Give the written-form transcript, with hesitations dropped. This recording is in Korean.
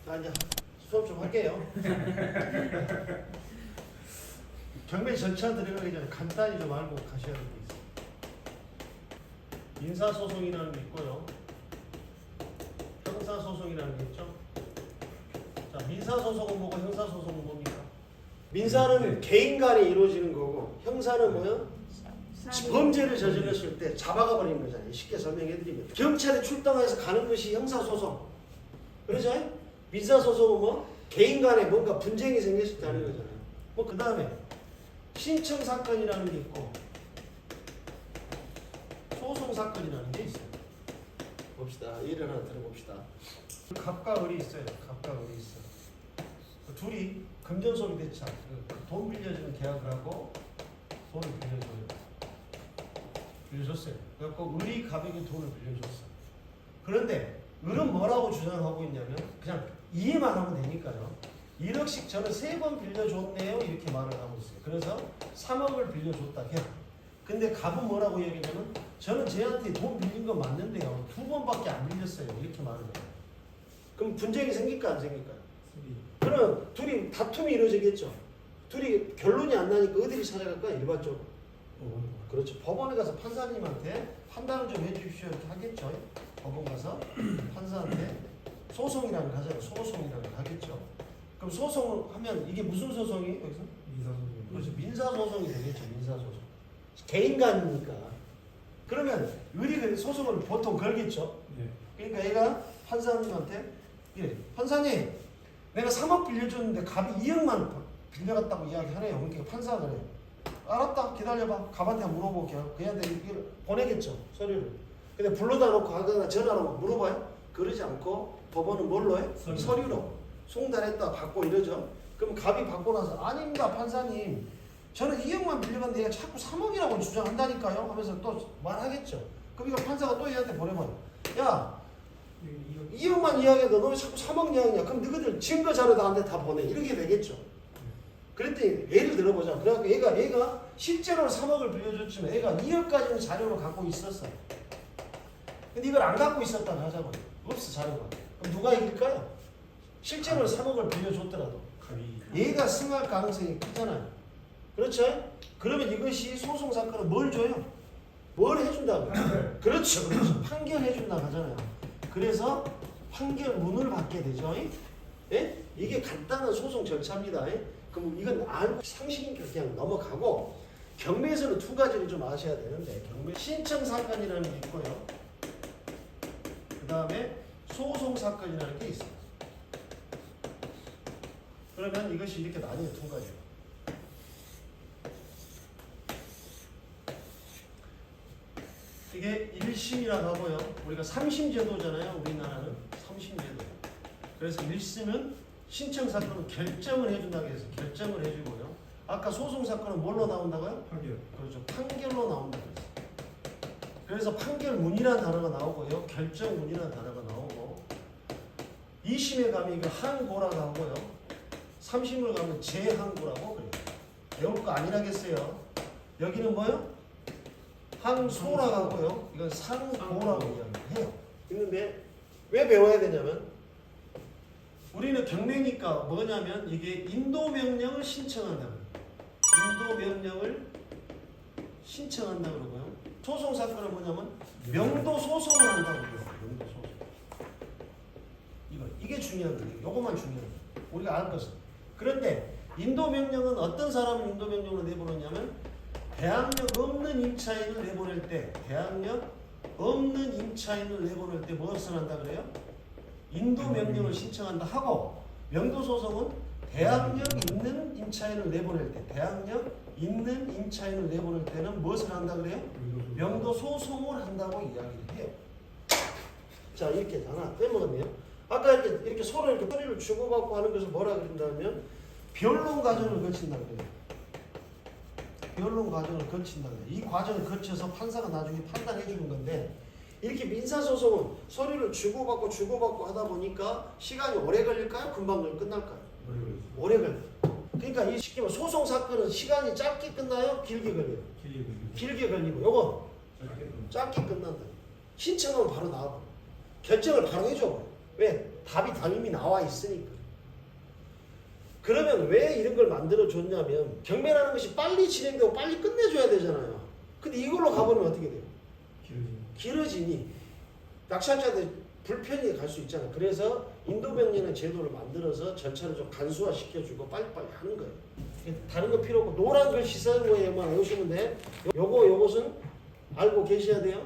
자, 이제 수업 좀 할게요. 경매 절차 들어가기 전에 간단히 좀 알고 가셔야 될 게 있어요. 민사소송이라는 게 있고요. 형사소송이라는 게 있죠. 자, 민사소송은 뭐고 형사소송은 뭡니까? 민사는 개인 간에 이루어지는 거고 형사는 뭐요? 범죄를 저질렀을 때 잡아가 버리는 거잖아요. 쉽게 설명해 드리면 경찰에 출동해서 가는 것이 형사소송. 그러죠? 민사소송은 뭐? 개인 간에 뭔가 분쟁이 생겼을 때 하는 거잖아요. 뭐 그 다음에 신청사건이라는 게 있고 소송사건이라는 게 있어요. 봅시다. 예를 하나 들어봅시다. 갑과 을이 있어요. 갑과 을이 있어요. 둘이 금전소비 대차, 돈 빌려주는 계약을 하고 돈을 빌려줬어요. 그래갖고 을이 갑에게 돈을 빌려줬어. 그런데 을은 뭐라고 주장하고 있냐면 그냥 이해만 하면 되니까요. 1억씩 저는 3번 빌려줬네요. 이렇게 말을 하고 있어요. 그래서 3억을 빌려줬다. 그냥. 근데 갑은 뭐라고 얘기하냐면 저는 쟤한테 돈 빌린 건 맞는데요. 2번밖에 안 빌렸어요. 이렇게 말을 해요. 그럼 분쟁이 생길까 안 생길까요? 그럼 둘이 다툼이 이루어지겠죠. 둘이 결론이 안 나니까 어디를 찾아갈까요? 일반적으로. 그렇죠. 법원에 가서 판사님한테 판단을 좀 해주십시오. 이렇게 하겠죠. 법원 가서 판사한테 소송이라는 걸 하잖아요. 소송이라는 걸 하겠죠. 그럼 소송을 하면 이게 무슨 소송이에요? 여기서? 민사소송. 그렇죠. 민사소송이 되겠죠. 민사소송. 개인 간이니까. 그러면 을이 소송을 보통 걸겠죠. 네. 그러니까 얘가 판사님한테 예, 판사님 내가 3억 빌려줬는데 갑이 2억만 빌려갔다고 이야기하네요. 그러니까 판사가 그래요. 알았다. 기다려봐. 갑한테 물어볼게. 그한테 이걸 보내겠죠. 서류를. 근데 불러다 놓고 하거나 전화로 물어봐요. 그러지 않고 법원은 뭘로 해? 서류로. 송달했다 받고 이러죠. 그럼 갑이 받고 나서 아닙니다 판사님. 저는 2억만 빌려갔는데 얘가 자꾸 3억이라고 주장한다니까요. 하면서 또 말하겠죠. 그럼 이거 판사가 또 얘한테 보내봐요. 야 2억만 이야기해도 너 왜 자꾸 3억 이야기냐. 그럼 너희들 증거 자료 나한테 다 보내. 이렇게 되겠죠. 그랬더니 예를 들어보자. 그래갖고 얘가 실제로 3억을 빌려줬지만 얘가 2억까지는 자료를 갖고 있었어. 근데 이걸 안 갖고 있었다고 하자고요. 없어 자료가. 그럼 누가 이길까요? 실제로 3억을 빌려줬더라도 얘가 승할 가능성이 크잖아요. 그렇죠? 그러면 이것이 소송사건은 뭘 줘요? 뭘 해준다고? 그렇죠. 그렇죠. 판결해준다고 하잖아요. 그래서 판결문을 받게 되죠. 예? 이게 간단한 소송 절차입니다. 예? 그럼 이건 알고 상식이니까 그냥 넘어가고 경매에서는 2가지를 좀 아셔야 되는데 경매 신청사건이라는 게 있고요. 그 다음에 소송사건이라는 게 있어요. 그러면 이것이 이렇게 나뉘어요. 2가지로. 이게 1심이라고 하고요. 우리가 3심 제도잖아요. 우리나라는 3심 제도. 그래서 1심은 신청사건은 결정을 해준다고 해서 결정을 해주고요. 아까 소송사건은 뭘로 나온다고요? 판결. 그렇죠. 판결로 나온다고 했어요. 그래서 판결문이라는 단어가 나오고요. 결정문이라는 단어가 나오고 2심에 가면 이거 항고라고 하고요. 3심을 가면 재항고라고 그래요. 배울 거 아니라겠어요. 여기는 뭐요? 항소라고 하고요. 이건 상고라고 이야기해요. 있는데 왜 배워야 되냐면 우리는 경매니까 뭐냐면 이게 인도명령을 신청한다고. 인도명령을 신청한다 그러고요. 소송사건은 뭐냐면 명도소송을 한다고 그래요. 명도소송. 이게 중요한 거예요. 이것만 중요한 거예요. 우리가 알 것은. 그런데 인도명령은 어떤 사람을 인도명령으로 내보내냐면 대항력 없는 임차인을 내보낼 때 대항력 없는 임차인을 내보낼 때 무엇을 한다 그래요? 인도명령을 신청한다 하고 명도소송은 대항력 있는 임차인을 내보낼 때 대항력 있는 임차인을 내보낼 때는 무엇을 한다 그래요? 명도소송을 한다고 이야기를 해요. 자 이렇게 하나 빼먹었네요. 아까 이렇게 서로 이렇게 소리를 주고받고 하는 것을 뭐라 그런다면 변론 과정을 거친다 그래요. 변론 과정을 거친다 그래요. 이 과정을 거쳐서 판사가 나중에 판단해 주는 건데 이렇게 민사소송은 서류를 주고받고 하다 보니까 시간이 오래 걸릴까요? 금방 끝날까요? 오래 걸려요. 그러니까 이 쉽게 말해 소송 사건은 시간이 짧게 끝나요? 길게 걸려요? 길게 걸리고 요거 짧게 끝난다. 신청하면 바로 나와. 결정을 바로 해줘. 왜? 답이 다 이미 나와 있으니까. 그러면 왜 이런 걸 만들어줬냐면 경매라는 것이 빨리 진행되고 빨리 끝내줘야 되잖아요. 근데 이걸로 가보면 어떻게 돼요? 길어지니 낚시업자들 불편히 갈 수 있잖아요. 그래서 인도명령의 제도를 만들어서 절차를 좀 간소화시켜주고 빨리빨리 하는 거예요. 다른 거 필요 없고 노란 글씨 쓰는 거에만 오시면 돼. 요것은 알고 계셔야 돼요.